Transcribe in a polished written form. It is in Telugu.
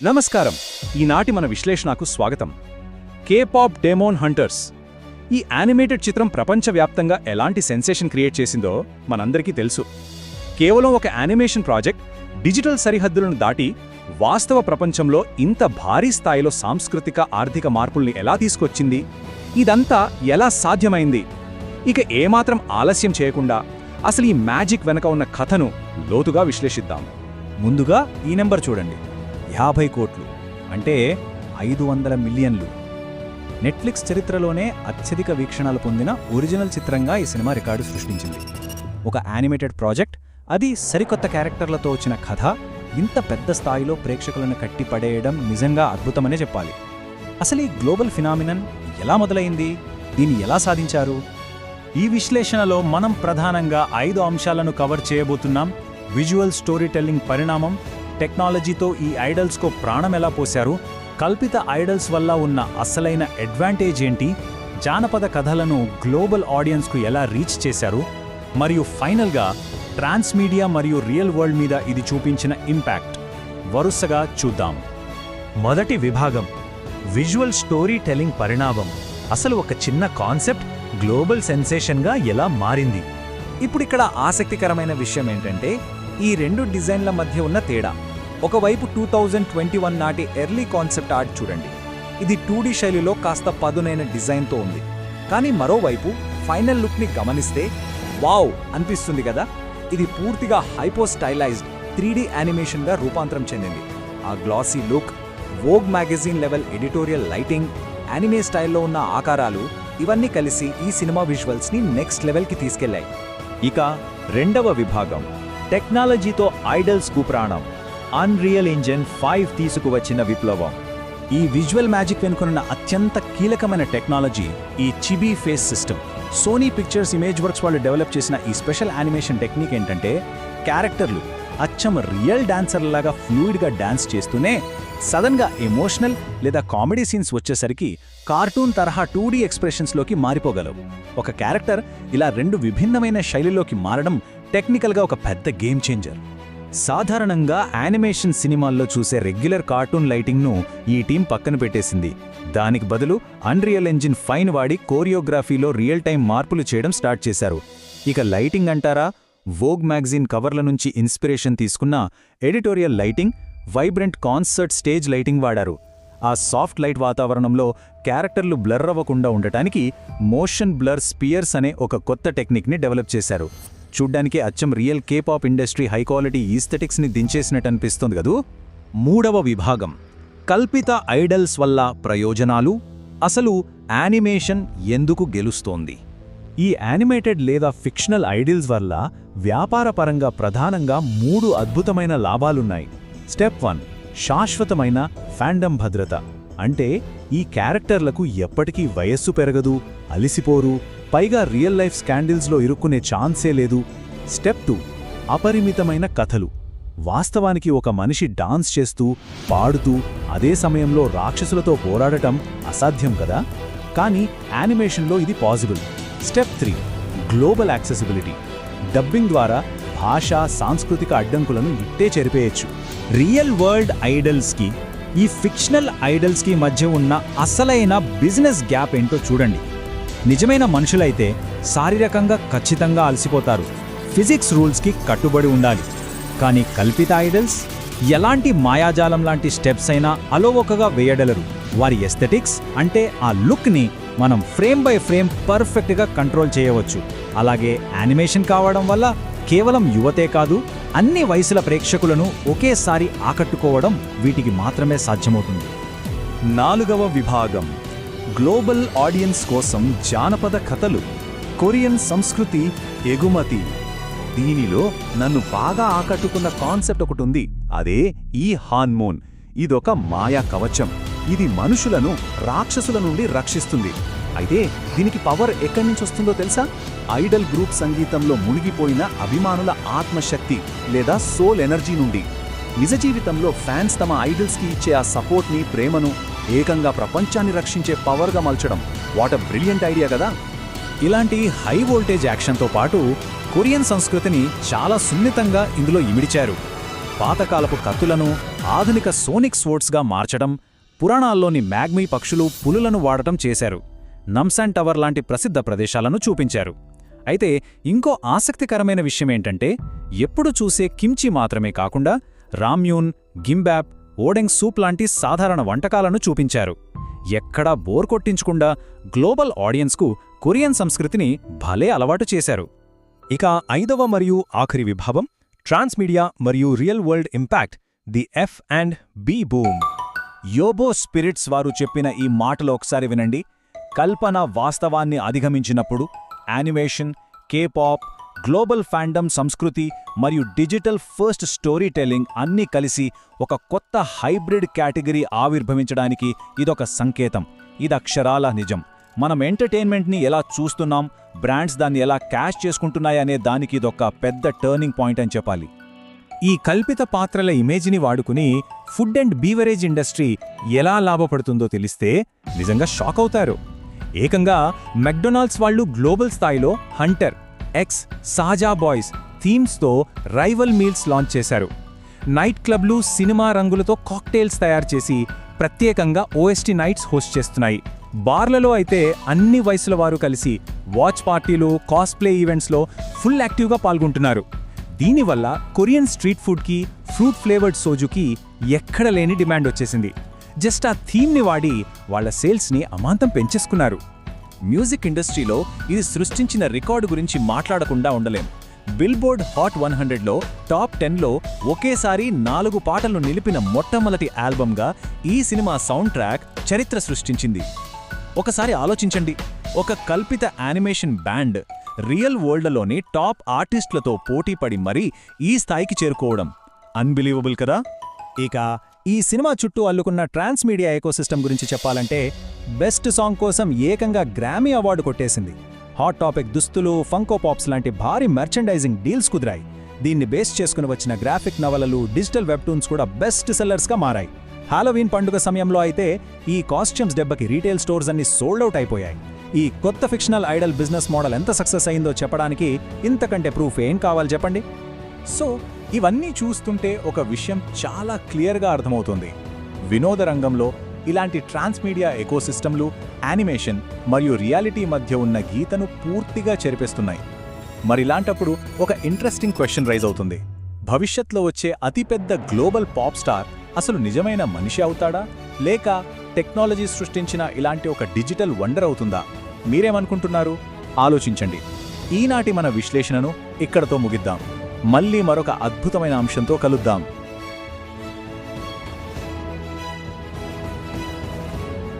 నమస్కారం. ఈనాటి మన విశ్లేషణకు స్వాగతం. కేపాప్ డెమోన్ హంటర్స్ ఈ యానిమేటెడ్ చిత్రం ప్రపంచవ్యాప్తంగా ఎలాంటి సెన్సేషన్ క్రియేట్ చేసిందో మనందరికీ తెలుసు. కేవలం ఒక యానిమేషన్ ప్రాజెక్ట్ డిజిటల్ సరిహద్దులను దాటి వాస్తవ ప్రపంచంలో ఇంత భారీ స్థాయిలో సాంస్కృతిక ఆర్థిక మార్పుల్ని ఎలా తీసుకొచ్చింది, ఇదంతా ఎలా సాధ్యమైంది? ఇక ఏమాత్రం ఆలస్యం చేయకుండా అసలు ఈ మ్యాజిక్ వెనక ఉన్న కథను లోతుగా విశ్లేషిద్దాం. ముందుగా ఈ నెంబర్ చూడండి, 50 కోట్లు అంటే 500 మిలియన్లు. నెట్ఫ్లిక్స్ చరిత్రలోనే అత్యధిక వీక్షణాలు పొందిన ఒరిజినల్ చిత్రంగా ఈ సినిమా రికార్డు సృష్టించింది. ఒక యానిమేటెడ్ ప్రాజెక్ట్, అది సరికొత్త క్యారెక్టర్లతో వచ్చిన కథ, ఇంత పెద్ద స్థాయిలో ప్రేక్షకులను కట్టిపడేయడం నిజంగా అద్భుతమనే చెప్పాలి. అసలు ఈ గ్లోబల్ ఫినామినన్ ఎలా మొదలైంది, దీన్ని ఎలా సాధించారు? ఈ విశ్లేషణలో మనం ప్రధానంగా 5 అంశాలను కవర్ చేయబోతున్నాం. విజువల్ స్టోరీ టెల్లింగ్ పరిణామం, టెక్నాలజీతో ఈ ఐడల్స్కు ప్రాణం ఎలా పోశారు, కల్పిత ఐడల్స్ వల్ల ఉన్న అసలైన అడ్వాంటేజ్ ఏంటి, జానపద కథలను గ్లోబల్ ఆడియన్స్కు ఎలా రీచ్ చేశారు, మరియు ఫైనల్గా ట్రాన్స్మీడియా మరియు రియల్ వరల్డ్ మీద ఇది చూపించిన ఇంపాక్ట్. వరుసగా చూద్దాం. మొదటి విభాగం, విజువల్ స్టోరీ టెల్లింగ్ పరిణామం. అసలు ఒక చిన్న కాన్సెప్ట్ గ్లోబల్ సెన్సేషన్గా ఎలా మారింది? ఇప్పుడిక్కడ ఆసక్తికరమైన విషయం ఏంటంటే, ఈ రెండు డిజైన్ల మధ్య ఉన్న తేడా. ఒకవైపు 2021 నాటి ఎర్లీ కాన్సెప్ట్ ఆర్ట్ చూడండి, ఇది 2D శైలిలో కాస్త పదునైన డిజైన్తో ఉంది. కానీ మరోవైపు ఫైనల్ లుక్ని గమనిస్తే వావ్ అనిపిస్తుంది కదా. ఇది పూర్తిగా హైపో స్టైలైజ్డ్ 3D యానిమేషన్గా రూపాంతరం చెందింది. ఆ glossy look, Vogue magazine level editorial lighting, anime స్టైల్లో ఉన్న ఆకారాలు, ఇవన్నీ కలిసి ఈ సినిమా విజువల్స్ని నెక్స్ట్ లెవెల్కి తీసుకెళ్లాయి. ఇక రెండవ విభాగం, టెక్నాలజీతో ఐడల్స్కు ప్రాణం. అన్రియల్ ఇంజిన్ 5 తీసుకువచ్చిన విప్లవం. ఈ విజువల్ మ్యాజిక్ వెనుకనున్న అత్యంత కీలకమైన టెక్నాలజీ ఈ chibi face system. Sony Pictures Imageworks వాళ్ళు డెవలప్ చేసిన ఈ స్పెషల్ యానిమేషన్ టెక్నిక్ ఏంటంటే, క్యారెక్టర్లు అచ్చం రియల్ డాన్సర్లాగా ఫ్లూయిడ్గా డాన్స్ చేస్తూనే సడన్గా ఎమోషనల్ లేదా కామెడీ సీన్స్ వచ్చేసరికి కార్టూన్ తరహా 2D ఎక్స్ప్రెషన్స్లోకి మారిపోగలవు. ఒక క్యారెక్టర్ ఇలా 2 విభిన్నమైన శైలిలోకి మారడం టెక్నికల్గా ఒక పెద్ద గేమ్ చేంజర్. సాధారణంగా యానిమేషన్ సినిమాల్లో చూసే రెగ్యులర్ కార్టూన్ లైటింగ్ను ఈ టీం పక్కన పెట్టేసింది. దానికి బదులు అన్రియల్ ఇంజిన్ 5 వాడి కోరియోగ్రఫీలో రియల్ టైం మార్పులు చేయడం స్టార్ట్ చేశారు. ఇక లైటింగ్ అంటారా, వోగ్ మ్యాగజైన్ కవర్ల నుంచి ఇన్స్పిరేషన్ తీసుకున్న editorial lighting, vibrant concert stage lighting వాడారు. ఆ సాఫ్ట్ లైట్ వాతావరణంలో క్యారెక్టర్లు బ్లర్ అవ్వకుండా ఉండటానికి మోషన్ బ్లర్ స్పియర్స్ అనే ఒక కొత్త టెక్నిక్ని డెవలప్ చేశారు. చూడ్డానికి అచ్చం real K pop industry high quality ఈస్థెటిక్స్ని దించేసినట్టు అనిపిస్తుంది కదూ. మూడవ విభాగం, కల్పిత ఐడల్స్ వల్ల ప్రయోజనాలు. అసలు యానిమేషన్ ఎందుకు గెలుస్తోంది? ఈ యానిమేటెడ్ లేదా ఫిక్షనల్ ఐడిల్స్ వల్ల వ్యాపారపరంగా ప్రధానంగా 3 అద్భుతమైన లాభాలున్నాయి. స్టెప్ 1, శాశ్వతమైన ఫ్యాండమ్ భద్రత. అంటే ఈ క్యారెక్టర్లకు ఎప్పటికీ వయస్సు పెరగదు, అలిసిపోరు, పైగా రియల్ లైఫ్ స్కాండిల్స్లో ఇరుక్కునే ఛాన్సే లేదు. స్టెప్ 2, అపరిమితమైన కథలు. వాస్తవానికి ఒక మనిషి డాన్స్ చేస్తూ, పాడుతూ, అదే సమయంలో రాక్షసులతో పోరాడటం అసాధ్యం కదా. కానీ యానిమేషన్లో ఇది possible. Step 3, global accessibility. Dubbing ద్వారా భాషా, సాంస్కృతిక అడ్డంకులను ఇట్టే చెరిపేయచ్చు. రియల్ వరల్డ్ ఐడల్స్కి, ఈ ఫిక్షనల్ ఐడల్స్కి మధ్య ఉన్న అసలైన బిజినెస్ గ్యాప్ ఏంటో చూడండి. నిజమైన మనుషులైతే శారీరకంగా ఖచ్చితంగా అలసిపోతారు, ఫిజిక్స్ రూల్స్కి కట్టుబడి ఉండాలి. కానీ కల్పిత ఐడల్స్ ఎలాంటి మాయాజాలం లాంటి స్టెప్స్ అయినా అలోవకగా వేయగలరు. వారి ఎస్థెటిక్స్ అంటే ఆ లుక్ని మనం ఫ్రేమ్ బై ఫ్రేమ్ పర్ఫెక్ట్గా కంట్రోల్ చేయవచ్చు. అలాగే యానిమేషన్ కావడం వల్ల కేవలం యువతే కాదు, అన్ని వయసుల ప్రేక్షకులను ఒకేసారి ఆకట్టుకోవడం వీటికి మాత్రమే సాధ్యమవుతుంది. నాలుగవ విభాగం, గ్లోబల్ ఆడియన్స్ కోసం జానపద కథలు. కొరియన్ సంస్కృతి ఎగుమతి. దీనిలో నన్ను బాగా ఆకట్టుకున్న కాన్సెప్ట్ ఒకటుంది, అదే ఈ హార్మోన్. ఇదొక మాయా కవచం. ఇది మనుషులను రాక్షసుల నుండి రక్షిస్తుంది. అయితే దీనికి పవర్ ఎక్కడి నుంచి వస్తుందో తెలుసా? ఐడల్ గ్రూప్ సంగీతంలో మునిగిపోయిన అభిమానుల ఆత్మశక్తి లేదా సోల్ ఎనర్జీ నుండి. నిజ జీవితంలో ఫ్యాన్స్ తమ ఐడల్స్కి ఇచ్చే ఆ సపోర్ట్ని, ప్రేమను ఏకంగా ప్రపంచాన్ని రక్షించే పవర్గా మలచడం. వాట్ అ బ్రిలియంట్ ఐడియా కదా. ఇలాంటి హై వోల్టేజ్ యాక్షన్తో పాటు కొరియన్ సంస్కృతిని చాలా సున్నితంగా ఇందులో ఇమిడిచారు. పాతకాలపు కత్తులను ఆధునిక సోనిక్ స్వోర్డ్స్గా మార్చడం, పురాణాల్లోని మ్యాగ్మీ పక్షులు, పులులను వాడటం చేశారు. నమ్సాన్ టవర్ లాంటి ప్రసిద్ధ ప్రదేశాలను చూపించారు. అయితే ఇంకో ఆసక్తికరమైన విషయమేంటంటే, ఎప్పుడు చూసే కిమ్చి మాత్రమే కాకుండా రామ్యూన్, గింబాప్, ఓడెంగ్ సూప్ లాంటి సాధారణ వంటకాలను చూపించారు. ఎక్కడా బోర్ కొట్టించకుండా గ్లోబల్ ఆడియన్స్కు కొరియన్ సంస్కృతిని భలే అలవాటు చేశారు. ఇక 5వ మరియు ఆఖరి విభాగం ట్రాన్స్మీడియా మరియు real world impact, the F&B boom. Yobo spirits వారు చెప్పిన ఈ మాటలు ఒకసారి వినండి. కల్పన వాస్తవాన్ని అధిగమించినప్పుడు యానిమేషన్, కేపాప్, గ్లోబల్ ఫ్యాండమ్ సంస్కృతి మరియు డిజిటల్ ఫస్ట్ స్టోరీ టెల్లింగ్ అన్నీ కలిసి ఒక కొత్త హైబ్రిడ్ కేటగిరీ ఆవిర్భవించడానికి ఇదొక సంకేతం. ఇదక్షరాల నిజం. మనం ఎంటర్టైన్మెంట్ని ఎలా చూస్తున్నాం, బ్రాండ్స్ దాన్ని ఎలా క్యాష్ చేసుకుంటున్నాయనే దానికి ఇదొక పెద్ద టర్నింగ్ పాయింట్ అని చెప్పాలి. ఈ కల్పిత పాత్రల ఇమేజ్ని వాడుకుని ఫుడ్ అండ్ బీవరేజ్ ఇండస్ట్రీ ఎలా లాభపడుతుందో తెలిస్తే నిజంగా షాక్ అవుతారు. ఏకంగా మెక్డొనాల్డ్స్ వాళ్ళు గ్లోబల్ స్థాయిలో Hunter, X, సాజా boys థీమ్స్తో rival meals launch చేశారు. నైట్ క్లబ్లు సినిమా రంగులతో కాక్టైల్స్ తయారు చేసి ప్రత్యేకంగా ఓఎస్టీ నైట్స్ హోస్ట్ చేస్తున్నాయి. బార్లలో అయితే అన్ని వయసుల వారు కలిసి వాచ్ పార్టీలు, కాస్ప్లే ఈవెంట్స్లో ఫుల్ యాక్టివ్గా పాల్గొంటున్నారు. దీనివల్ల కొరియన్ స్ట్రీట్ ఫుడ్కి, ఫ్రూట్ ఫ్లేవర్డ్ సోజుకి ఎక్కడ లేని డిమాండ్ వచ్చేసింది. జస్ట్ ఆ థీమ్ని వాడి వాళ్ల సేల్స్ని అమాంతం పెంచేసుకున్నారు. మ్యూజిక్ ఇండస్ట్రీలో ఇది సృష్టించిన రికార్డు గురించి మాట్లాడకుండా ఉండలేం. బిల్బోర్డ్ హాట్ 100లో టాప్ 10లో ఒకేసారి 4 పాటలను నిలిపిన మొట్టమొదటి ఆల్బమ్గా ఈ సినిమా సౌండ్ ట్రాక్ చరిత్ర సృష్టించింది. ఒకసారి ఆలోచించండి, ఒక కల్పిత యానిమేషన్ బ్యాండ్ రియల్ వరల్డ్లోని టాప్ ఆర్టిస్టులతో పోటీపడి మరీ ఈ స్థాయికి చేరుకోవడం అన్బిలీవబుల్ కదా. ఇక ఈ సినిమా చుట్టూ అల్లుకున్న ట్రాన్స్మీడియా ఎకోసిస్టమ్ గురించి చెప్పాలంటే, బెస్ట్ సాంగ్ కోసం ఏకంగా గ్రామీ అవార్డు కొట్టేసింది. హాట్ టాపిక్ దుస్తులు, ఫంకో పాప్స్ లాంటి భారీ మెర్చండైజింగ్ డీల్స్ కుదిరాయి. దీన్ని బేస్ చేసుకుని వచ్చిన గ్రాఫిక్ నవలలు, డిజిటల్ వెబ్టూన్స్ కూడా బెస్ట్ సెల్లర్స్గా మారాయి. హాలోవీన్ పండుగ సమయంలో అయితే ఈ కాస్ట్యూమ్స్ దెబ్బకి రీటైల్ స్టోర్స్ అన్ని సోల్డ్ అవుట్ అయిపోయాయి. ఈ కొత్త ఫిక్షనల్ ఐడల్ బిజినెస్ మోడల్ ఎంత సక్సెస్ అయిందో చెప్పడానికి ఇంతకంటే ప్రూఫ్ ఏం కావాలి చెప్పండి. సో ఇవన్నీ చూస్తుంటే ఒక విషయం చాలా క్లియర్గా అర్థమవుతుంది. వినోద రంగంలో ఇలాంటి ట్రాన్స్మీడియా ఎకోసిస్టమ్లు యానిమేషన్ మరియు రియాలిటీ మధ్య ఉన్న గీతను పూర్తిగా చెరిపేస్తున్నాయి. మరిలాంటప్పుడు ఒక ఇంట్రెస్టింగ్ క్వశ్చన్ రైజ్ అవుతుంది. భవిష్యత్లో వచ్చే అతిపెద్ద గ్లోబల్ పాప్ స్టార్ అసలు నిజమైన మనిషి అవుతాడా, లేక టెక్నాలజీ సృష్టించిన ఇలాంటి ఒక డిజిటల్ వండర్ అవుతుందా? మీరేమనుకుంటున్నారు? ఆలోచించండి. ఈనాటి మన విశ్లేషణను ఇక్కడతో ముగిద్దాం. మళ్ళీ మరొక అద్భుతమైన అంశంతో కలుద్దాం.